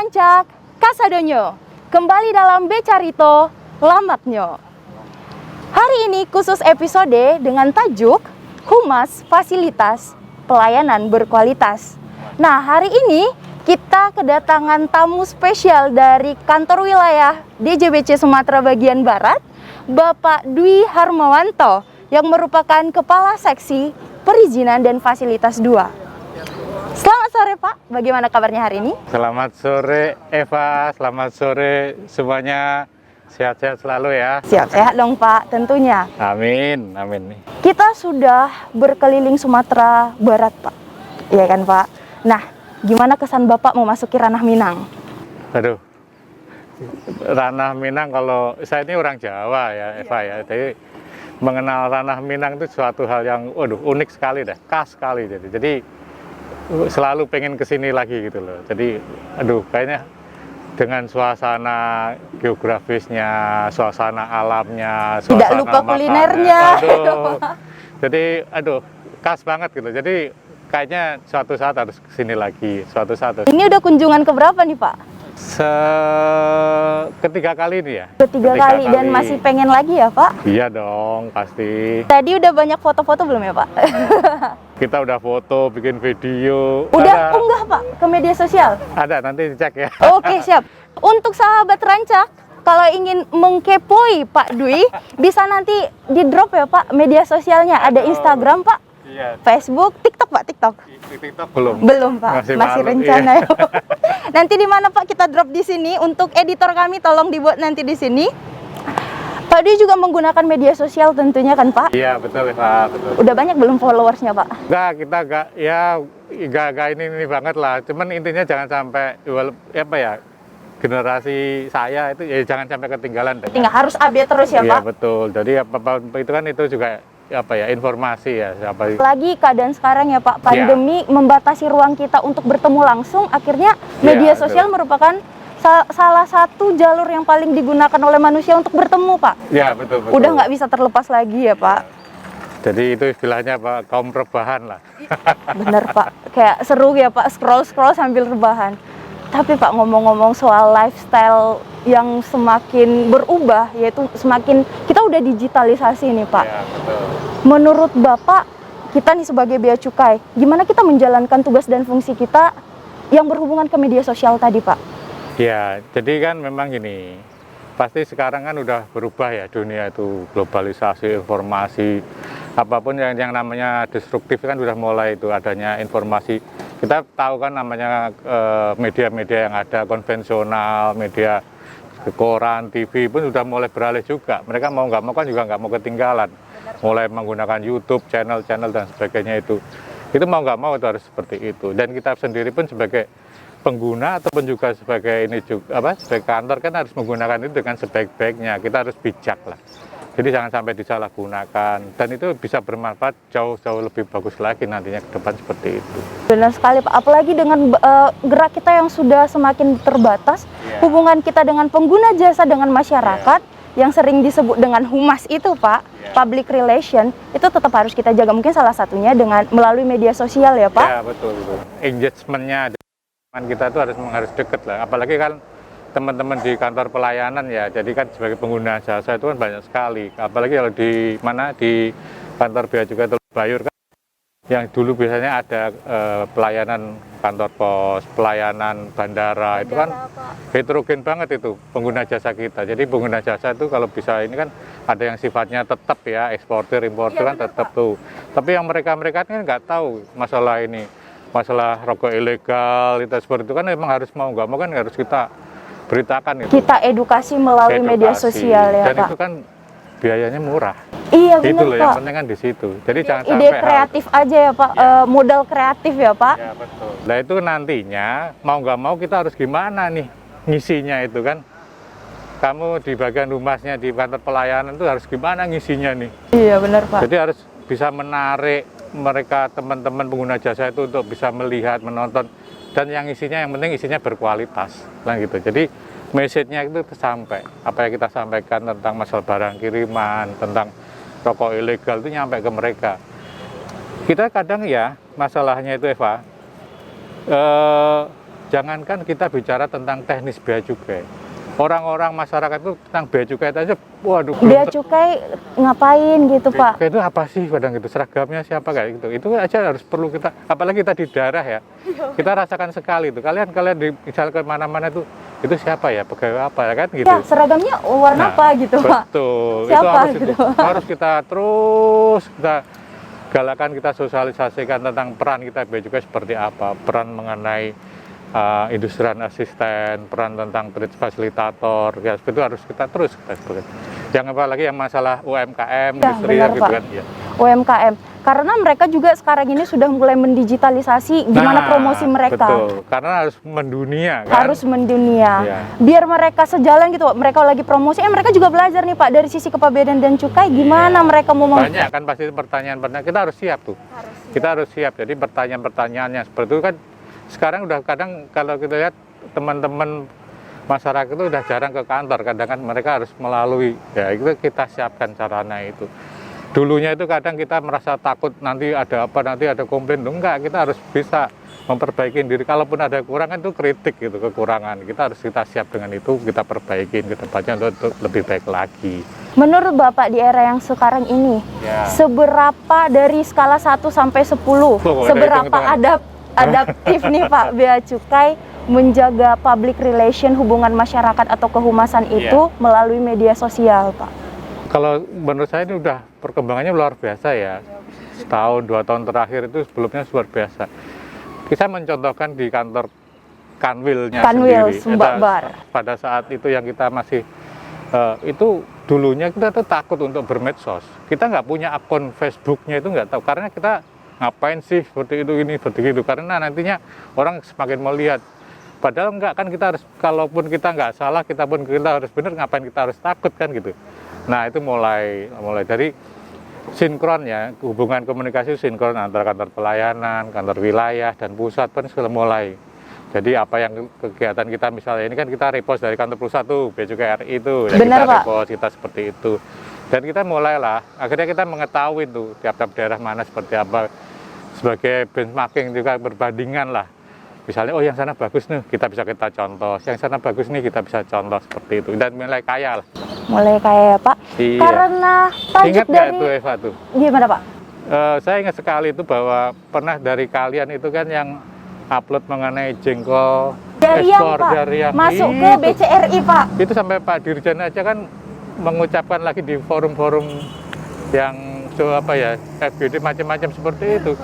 Rancak, Kasadonyo. Kembali dalam Becarito, Lamaknyo. Hari ini khusus episode dengan tajuk Humas Fasilitas Pelayanan Berkualitas. Nah, hari ini kita kedatangan tamu spesial dari kantor wilayah DJBC Sumatera Bagian Barat, Bapak Dwi Harmawanto, yang merupakan Kepala Seksi Perizinan dan Fasilitas 2. Selamat sore Pak, bagaimana kabarnya hari ini? Selamat sore Eva, selamat sore semuanya, sehat-sehat selalu ya. Siap, sehat dong Pak, tentunya. Amin, amin. Kita sudah berkeliling Sumatera Barat Pak, iya kan Pak? Nah, gimana kesan Bapak memasuki ranah Minang? Aduh, ranah Minang, kalau saya ini orang Jawa ya Eva ya, jadi mengenal ranah Minang itu suatu hal yang unik sekali dah, khas sekali. Jadi selalu pengen kesini lagi gitu loh. Jadi kayaknya dengan suasana geografisnya, suasana alamnya, suasana tidak lupa kulinernya. Jadi khas banget gitu. Jadi kayaknya suatu saat harus kesini lagi, suatu saat. Ini udah kunjungan keberapa nih Pak? Ketiga kali ini ya. Ketiga kali dan masih pengen lagi ya Pak? Iya dong, pasti. Tadi udah banyak foto-foto belum ya Pak? Kita udah foto, bikin video. Udah unggah Pak ke media sosial? Ada, nanti dicek ya. Oke, siap. Untuk sahabat Rancak, kalau ingin mengkepoi Pak Dwi, bisa nanti di drop ya Pak media sosialnya. Ada Instagram Pak, iya. Facebook, TikTok Pak, TikTok belum. Belum Pak, masih rencana ya. Nanti di mana Pak kita drop di sini. Untuk editor kami tolong dibuat nanti di sini. Pak Dwi juga menggunakan media sosial tentunya kan Pak? Iya betul Pak, betul. Udah banyak belum followersnya Pak? Kita gak ini banget lah. Cuman intinya jangan sampai generasi saya itu ya jangan sampai ketinggalan. Tinggal harus update terus ya Pak? Iya betul. Jadi apa itu kan itu juga informasi ya. Lagi keadaan sekarang ya Pak, pandemi membatasi ruang kita untuk bertemu langsung. Akhirnya media sosial merupakan salah satu jalur yang paling digunakan oleh manusia untuk bertemu Pak. Iya betul. Udah nggak bisa terlepas lagi ya Pak. Jadi itu istilahnya Pak, kaum rebahan lah. Bener Pak, kayak seru ya Pak, scroll sambil rebahan. Tapi Pak, ngomong-ngomong soal lifestyle yang semakin berubah, yaitu semakin kita udah digitalisasi nih Pak. Ya, betul. Menurut Bapak, kita nih sebagai bea cukai, gimana kita menjalankan tugas dan fungsi kita yang berhubungan ke media sosial tadi Pak? Ya, jadi kan memang gini, pasti sekarang kan udah berubah ya dunia itu, globalisasi, informasi, apapun yang namanya destruktif kan udah mulai itu adanya informasi. Kita tahu kan namanya media-media yang ada konvensional, media koran, TV pun sudah mulai beralih juga. Mereka mau nggak mau kan juga nggak mau ketinggalan. Mulai menggunakan YouTube, channel-channel dan sebagainya itu. Itu mau nggak mau itu harus seperti itu. Dan kita sendiri pun sebagai pengguna ataupun juga sebagai sebagai kantor kan harus menggunakan itu dengan sebaik-baiknya. Kita harus bijak lah. Jadi jangan sampai disalahgunakan, dan itu bisa bermanfaat jauh-jauh lebih bagus lagi nantinya ke depan seperti itu. Benar sekali Pak, apalagi dengan gerak kita yang sudah semakin terbatas, hubungan kita dengan pengguna jasa dengan masyarakat, yang sering disebut dengan humas itu Pak, public relation, itu tetap harus kita jaga. Mungkin salah satunya dengan melalui media sosial ya Pak? Ya betul. Engagementnya kita itu harus deket lah, apalagi kan teman-teman di kantor pelayanan ya, jadi kan sebagai pengguna jasa itu kan banyak sekali, apalagi kalau di kantor bea cukai Teluk Bayur kan, yang dulu biasanya ada pelayanan kantor pos, pelayanan bandara itu kan heterogen banget itu pengguna jasa kita. Jadi pengguna jasa itu kalau bisa ini kan ada yang sifatnya tetap ya, eksportir, importir kan tetap tuh. Tapi yang mereka kan nggak tahu masalah ini, masalah rokok ilegal itu seperti itu kan memang harus mau nggak mau kan harus kita beritakan itu. Kita edukasi melalui media sosial ya dan Pak. itu kan biayanya murah. Iya benar Pak. Yang penting kan di situ. Jadi jangan ide sampai kreatif aja ya Pak, modal kreatif ya Pak. Ya betul. Nah itu nantinya mau nggak mau kita harus gimana nih ngisinya itu kan. Kamu di bagian humasnya di kantor pelayanan itu harus gimana ngisinya nih. Iya benar Pak. Jadi harus bisa menarik mereka teman-teman pengguna jasa itu untuk bisa melihat, menonton. Dan yang penting isinya berkualitas, lah gitu. Jadi message-nya itu sampai, apa yang kita sampaikan tentang masalah barang kiriman, tentang rokok ilegal itu nyampe ke mereka. Kita kadang ya masalahnya itu Eva, jangankan kita bicara tentang teknis bea cukai. Orang-orang masyarakat itu tentang bea cukai aja, waduh. Bea cukai ngapain gitu, Pak? Itu apa sih kadang gitu, seragamnya siapa kayak gitu. Itu aja harus perlu kita, apalagi kita di daerah ya. Kita rasakan sekali itu. Kalian di misal ke mana-mana itu siapa ya, pegawai apa ya kan gitu. Ya, seragamnya warna apa gitu, Pak? Betul. Siapa itu gitu. harus kita terus kita galakan, kita sosialisasikan tentang peran kita bea cukai seperti apa, peran mengenai industrian asisten, peran tentang trade fasilitator, ya itu harus kita terus kita. Yang apalagi yang masalah UMKM, Ya, industri benar, gitu Pak. kan. Ya. UMKM, karena mereka juga sekarang ini sudah mulai mendigitalisasi gimana promosi mereka. Betul, karena harus mendunia kan. Harus mendunia. Iya. Biar mereka sejalan gitu, Pak. Mereka lagi promosi, mereka juga belajar nih, Pak, dari sisi kepabeanan dan cukai gimana mereka mau banyak kan pasti pertanyaan-pertanyaan, kita harus siap tuh. Kita harus siap. Jadi pertanyaan-pertanyaannya seperti itu kan. Sekarang udah kadang kalau kita lihat teman-teman masyarakat itu udah jarang ke kantor, kadang kan mereka harus melalui, ya itu kita siapkan caranya itu. Dulunya itu kadang kita merasa takut nanti ada apa, nanti ada komplain, enggak, kita harus bisa memperbaiki diri. Kalaupun ada kekurangan itu kritik gitu, kekurangan kita siap dengan itu, kita perbaikin ke depannya untuk lebih baik lagi. Menurut Bapak di era yang sekarang ini, seberapa dari skala 1 sampai 10, seberapa adaptif nih Pak bea cukai menjaga public relation, hubungan masyarakat atau kehumasan itu melalui media sosial, Pak? Kalau menurut saya ini udah perkembangannya luar biasa ya. Setahun, 2 tahun terakhir itu sebelumnya luar biasa. Kita mencontohkan di kantor Kanwilnya sendiri. Sumbabar. Pada saat itu yang kita masih, itu dulunya kita tuh takut untuk bermedsos. Kita nggak punya akun Facebooknya itu nggak tahu. Karena kita ngapain sih seperti itu, ini, seperti itu. Karena nantinya orang semakin melihat. Padahal enggak kan, kita harus, kalaupun kita nggak salah, kita harus benar, ngapain kita harus takut kan gitu. Nah itu mulai dari sinkron ya, hubungan komunikasi sinkron antara kantor pelayanan, kantor wilayah, dan pusat pun sudah mulai. Jadi apa yang kegiatan kita misalnya ini kan kita repost dari kantor pusat tuh, Bea Cukai RI itu, ya Benar, kita Pak. repost, kita seperti itu. Dan kita mulailah, akhirnya kita mengetahui tuh tiap-tiap daerah mana seperti apa, sebagai benchmarking juga, berbandingan lah. Misalnya, oh yang sana bagus nih, kita contoh. Yang sana bagus nih, kita bisa contoh seperti itu. Dan mulai kaya lah. Mulai kaya ya, Pak? Iya. Karena tajuk Ingat dari... nggak tuh Eva tuh? Gimana, Pak? Saya ingat sekali itu bahwa pernah dari kalian itu kan yang upload mengenai jengkol ekspor dari yang masuk ke BCRI, Pak. Itu sampai Pak Dirjen aja kan mengucapkan lagi di forum-forum yang FGD macam-macam seperti itu.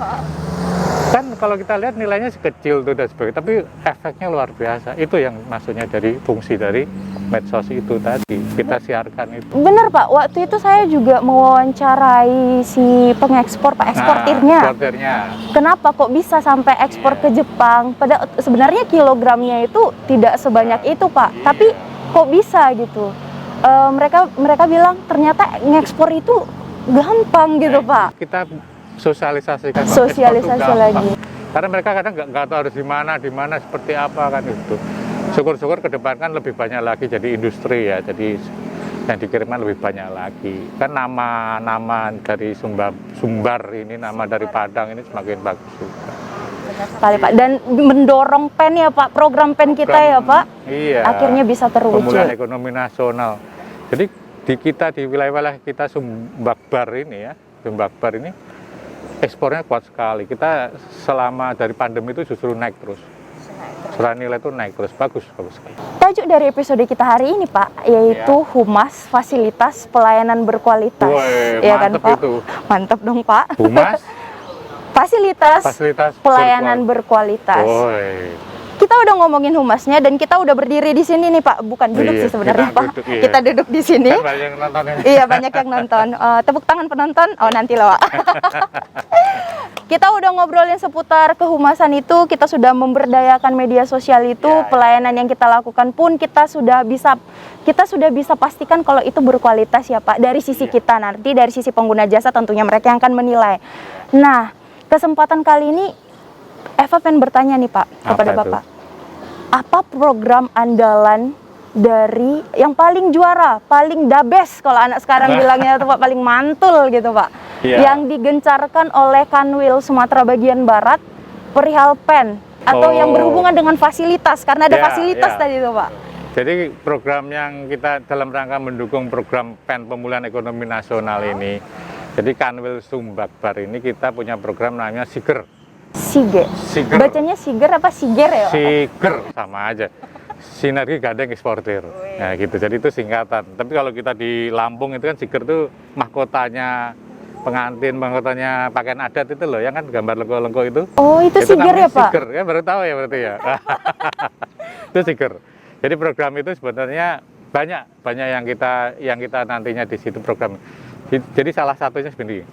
Kan kalau kita lihat nilainya sekecil tuh dan sebagainya, tapi efeknya luar biasa. Itu yang maksudnya dari fungsi dari medsos itu tadi, kita siarkan itu. Bener Pak, waktu itu saya juga mewawancarai si pengekspor, Pak, eksportirnya. Eksportirnya. Kenapa kok bisa sampai ekspor ke Jepang? Padahal sebenarnya kilogramnya itu tidak sebanyak itu, Pak. Tapi kok bisa gitu? Mereka bilang ternyata ngekspor itu gampang gitu, Pak. Kita sosialisasikan lagi. Karena mereka kadang nggak tahu harus di mana seperti apa kan itu. Syukur-syukur ke depan kan lebih banyak lagi jadi industri ya, jadi yang dikirimkan lebih banyak lagi. Kan nama dari Sumbar ini, nama dari Padang ini semakin bagus juga. Benar sekali, Pak. Dan mendorong PEN ya, Pak, program PEN kita ya, Pak. Iya. Akhirnya bisa terwujud. Pemulihan ekonomi nasional. Jadi di wilayah kita Sumbabar ini ekspornya kuat sekali. Kita selama dari pandemi itu justru naik terus. Secara nilai itu naik terus, bagus sekali. Tajuk dari episode kita hari ini, Pak, yaitu Humas Fasilitas Pelayanan Berkualitas. Woy, ya kan, Pak? Itu. Mantap dong, Pak. Humas Fasilitas Pelayanan Berkualitas. Woy. Kita udah ngomongin humasnya dan kita udah berdiri di sini nih, Pak. Bukan duduk sih sebenarnya, Pak. Kita duduk di sini. Kan banyak yang nonton ya. Iya, banyak yang nonton. Tepuk tangan penonton. Oh, nanti lah, Pak. Kita udah ngobrolin seputar kehumasan itu, kita sudah memberdayakan media sosial itu, pelayanan yang kita lakukan pun kita sudah bisa pastikan kalau itu berkualitas ya, Pak. Dari sisi kita, nanti dari sisi pengguna jasa tentunya mereka yang akan menilai. Nah, kesempatan kali ini Eva pengen bertanya nih, Pak, kepada Bapak. Apa program andalan dari yang paling juara, paling the best kalau anak sekarang bilangnya tuh, Pak, paling mantul gitu, Pak. Yang digencarkan oleh Kanwil Sumatera Bagian Barat perihal PEN atau yang Oh. berhubungan dengan fasilitas? Karena ada Ya, fasilitas ya. tadi tuh Pak. Jadi program yang kita dalam rangka mendukung program PEN Pemulihan Ekonomi Nasional ini, jadi Kanwil Sumbakbar ini kita punya program namanya Siger. Sige. Siger. Bacanya Siger apa Siger ya Pak? Siger sama aja. Sinergi Gandeng Eksportir. Nah gitu. Jadi itu singkatan. Tapi kalau kita di Lampung itu kan Siger itu mahkotanya pengantin, mahkotanya pakaian adat itu loh, yang kan gambar lengko-lengko itu. Oh itu Siger ya namanya Pak? Siger, ya baru tahu ya berarti ya. Itu Siger. Jadi program itu sebenarnya banyak yang kita nantinya di situ program. Jadi salah satunya sebenarnya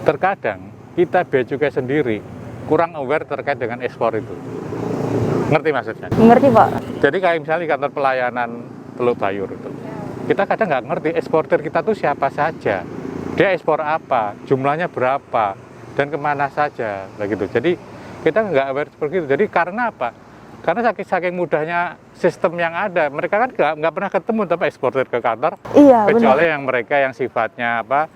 terkadang kita bea cukai sendiri kurang aware terkait dengan ekspor itu. Ngerti maksudnya? Mengerti Pak? Jadi kayak misalnya di kantor pelayanan Teluk Bayur itu, kita kadang nggak ngerti eksportir kita tuh siapa saja, dia ekspor apa, jumlahnya berapa, dan kemana saja, begitu. Jadi kita nggak aware seperti itu. Jadi karena apa? Karena saking mudahnya sistem yang ada, mereka kan nggak pernah ketemu tapi eksportir ke kantor, Iya kecuali benar. yang mereka yang sifatnya apa?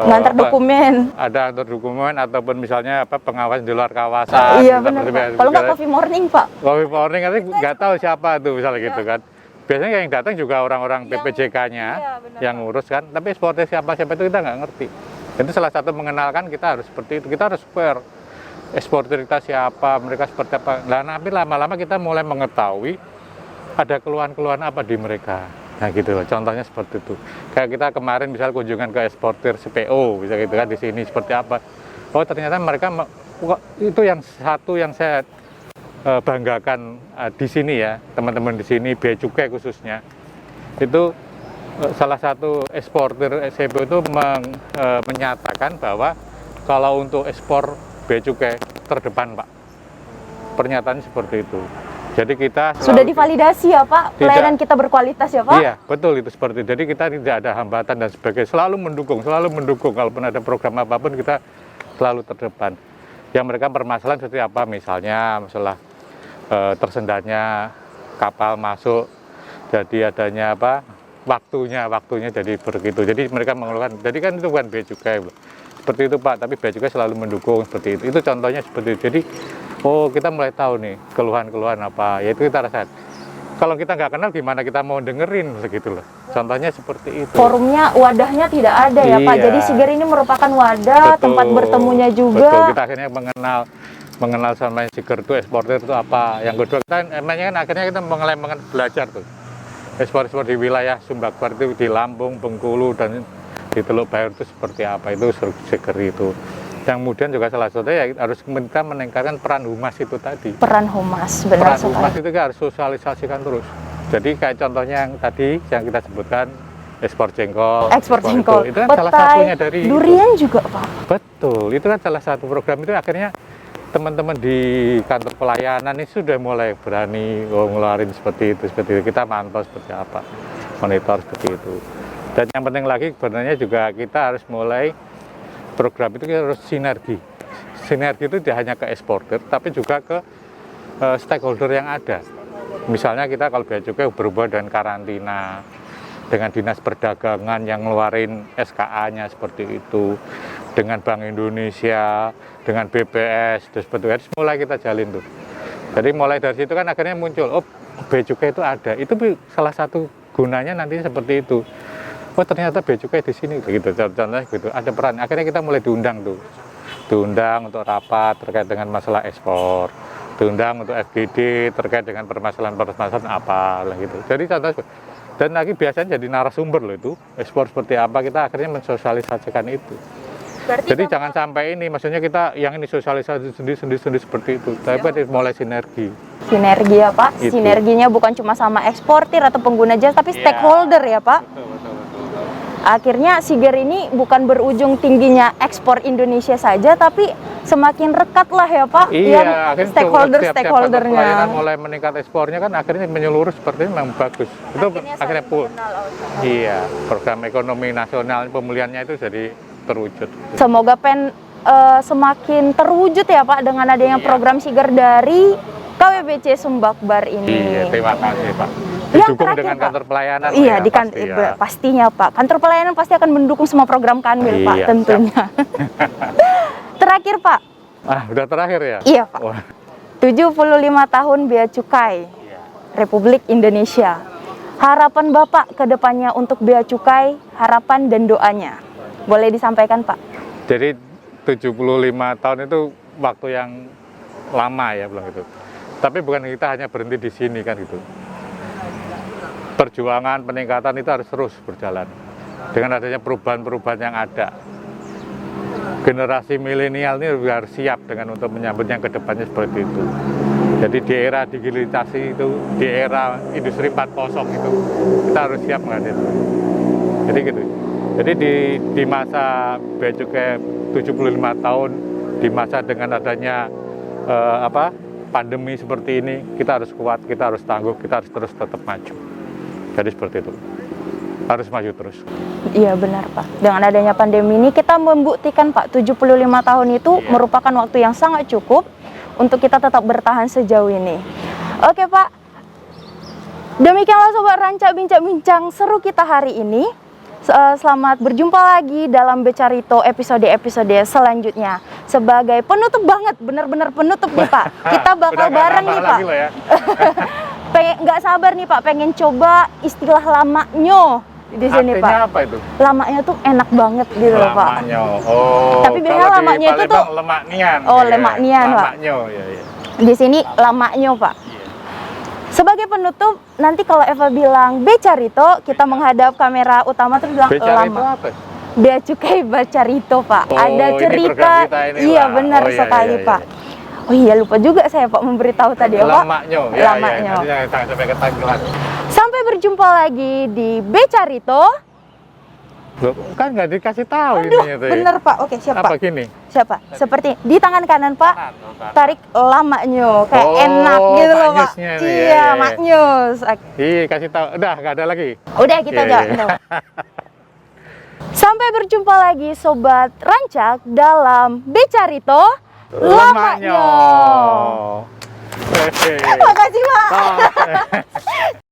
Ngantar dokumen. Ada antar dokumen ataupun misalnya apa pengawas di luar kawasan. Iya gitu, benar seperti Pak. biasa. Kalau nggak coffee morning Pak. Coffee morning nanti nggak tahu siapa tuh misalnya gitu kan. Biasanya yang datang juga orang-orang PPJK-nya iya, benar, yang ngurus kan, tapi eksportir siapa itu kita nggak ngerti. Itu salah satu mengenalkan kita harus seperti itu. Kita harus fair. Eksportir kita siapa, mereka seperti apa. Nah, tapi lama-lama kita mulai mengetahui ada keluhan-keluhan apa di mereka. Nah gitu loh, contohnya seperti itu. Kayak kita kemarin misalnya kunjungan ke eksportir CPO, bisa gitu kan, di sini seperti apa. Oh ternyata mereka, itu yang satu yang saya banggakan di sini ya, teman-teman di sini, bea cukai khususnya. Itu salah satu eksportir CPO itu menyatakan bahwa kalau untuk ekspor bea cukai terdepan Pak. Pernyataannya seperti itu. Jadi kita Sudah divalidasi ya Pak, pelayanan kita berkualitas ya Pak? Iya, betul itu seperti itu. Jadi kita tidak ada hambatan dan sebagainya. Selalu mendukung. Kalaupun ada program apapun kita selalu terdepan. Yang mereka permasalahan seperti apa? Misalnya masalah tersendatnya kapal masuk, jadi adanya apa? Waktunya jadi begitu. Jadi mereka mengeluhkan. Jadi kan itu bukan bea cukai. Seperti itu Pak, tapi bea cukai selalu mendukung seperti itu. Itu contohnya seperti itu. Jadi oh kita mulai tahu nih keluhan-keluhan apa, yaitu kita rasakan. Kalau kita nggak kenal gimana kita mau dengerin begitu loh. Contohnya seperti itu. Forumnya, wadahnya tidak ada ya Pak. Iya. Jadi Siger ini merupakan wadah, Betul, tempat bertemunya juga. Betul, kita akhirnya mengenal sama Siger itu eksportir itu apa. Yang kedua kita emangnya kan akhirnya kita belajar tuh. Ekspor di wilayah Sumbakbar itu di Lampung, Bengkulu dan di Teluk Bayur itu seperti apa, itu Siger itu. Yang kemudian juga salah satunya ya harus kita meningkatkan peran humas itu tadi. Peran humas, benar Peran humas sekali. itu kita harus sosialisasikan terus. Jadi kayak contohnya yang tadi yang kita sebutkan ekspor jengkol. Ekspor jengkol, itu kan salah satunya dari itu. durian juga Pak. Betul, itu kan salah satu program itu akhirnya teman-teman di kantor pelayanan ini sudah mulai berani ngeluarin seperti itu. Kita mantau seperti apa, monitor seperti itu. Dan yang penting lagi sebenarnya juga kita harus mulai program itu kita harus sinergi. Sinergi itu tidak hanya ke eksportir, tapi juga ke stakeholder yang ada. Misalnya kita kalau bea cukai berubah dengan karantina, dengan dinas perdagangan yang ngeluarin SKA-nya seperti itu, dengan Bank Indonesia, dengan BPS, dan seperti itu mulai kita jalin tuh. Jadi mulai dari situ kan akhirnya muncul, oh bea cukai itu ada. Itu salah satu gunanya nanti seperti itu. Oh ternyata bea cukai di sini begitu, contohnya gitu. Ada peran. Akhirnya kita mulai diundang untuk rapat terkait dengan masalah ekspor, diundang untuk FGD terkait dengan permasalahan apa lah gitu. Jadi contoh dan lagi biasanya jadi narasumber loh itu ekspor seperti apa, kita akhirnya mensosialisasikan itu. Berarti Jadi jangan sampai ini, maksudnya kita yang ini sosialisasi sendiri seperti itu, tapi mulai sinergi. sinergi ya Pak. Itu. Sinerginya bukan cuma sama eksportir atau pengguna jasa, tapi Iya. stakeholder ya Pak. Betul. Akhirnya Siger ini bukan berujung tingginya ekspor Indonesia saja, tapi semakin rekat lah ya Pak. Iya, yang akhirnya stakeholdernya. pelayanan mulai meningkat ekspornya kan akhirnya menyeluruh seperti ini memang bagus. Itu akhirnya full. Iya, program ekonomi nasional pemulihannya itu jadi terwujud. Semoga PEN semakin terwujud ya Pak dengan adanya Iya. program Siger dari KWBC Sumbakbar ini. Iya, terima kasih Pak. Yang Didukung terakhir, dengan Pak. kantor pelayanan. Iya, ya, di pasti ya. pastinya Pak. Kantor pelayanan pasti akan mendukung semua program Kanwil Pak, Iya, tentunya. Terakhir Pak. Udah terakhir ya? Iya Pak. Wah, 75 tahun Bea Cukai Iya. Republik Indonesia. Harapan Bapak ke depannya untuk Bea Cukai, harapan dan doanya. Boleh disampaikan, Pak? Jadi 75 tahun itu waktu yang lama ya bilang gitu. Tapi bukan kita hanya berhenti di sini kan gitu. Perjuangan peningkatan itu harus terus berjalan. Dengan adanya perubahan-perubahan yang ada. Generasi milenial ini harus siap dengan untuk menyambut yang kedepannya seperti itu. Jadi di era digitalisasi itu, di era industri 4.0 itu, kita harus siap menghadapi. Jadi gitu. Jadi di masa Bea Cukai 75 tahun, di masa dengan adanya pandemi seperti ini, kita harus kuat, kita harus tangguh, kita harus terus tetap maju. Jadi seperti itu. Harus maju terus. Iya benar, Pak. Dengan adanya pandemi ini kita membuktikan, Pak, 75 tahun itu merupakan waktu yang sangat cukup untuk kita tetap bertahan sejauh ini. Oke, Pak. Demikianlah Sobat Ranca bincang-bincang seru kita hari ini. Selamat berjumpa lagi dalam Becarito episode-episode selanjutnya. Sebagai penutup banget, benar-benar penutup nih, Pak. Kita bakal bareng nih, Pak. Ya. Nggak sabar nih, Pak, pengen coba istilah lamaknyo di sini, Pak. Artinya apa itu? Lamaknya tuh enak banget gitu loh, Pak. Lamaknyo. Oh. Tapi biasanya kalau lamaknya di itu tuh lemaknian. Oh, ya. lemaknian, Pak. Lamaknyo, ya, ya. Di sini lamaknyo, Pak. Sebagai penutup, nanti kalau Eva bilang Becarito, kita menghadap kamera utama terus bilang Becarito lama. apa? Bea Cukai Becarito, Pak. Oh, Ada ini cerita. program kita ini, Iya, Pak. benar Oh, iya, sekali, iya, iya. Pak. Oh iya, lupa juga saya, Pak, memberitahu tadi ya, Pak. Lamaknyo. Lamaknyo. Ya, ya. Jangan sampai ketagihan. Sampai berjumpa lagi di Becarito. Loh, kan nggak dikasih tahu Aduh, ini itu. bener, Pak. Oke, siap, Apa Pak. gini? Siapa? Seperti di tangan kanan, Pak. Tarik lamaknyo, kayak Oh, enak gitu loh, Pak. maknyusnya nih, ya, Iya, ya, ya. maknyus. Iya, kasih tahu. Udah, nggak ada lagi. Udah kita Iya, udah. iya. No. Sampai berjumpa lagi Sobat Rancak dalam Becarito Lamaknyo. Hehehe. Makasih, Pak. Oh.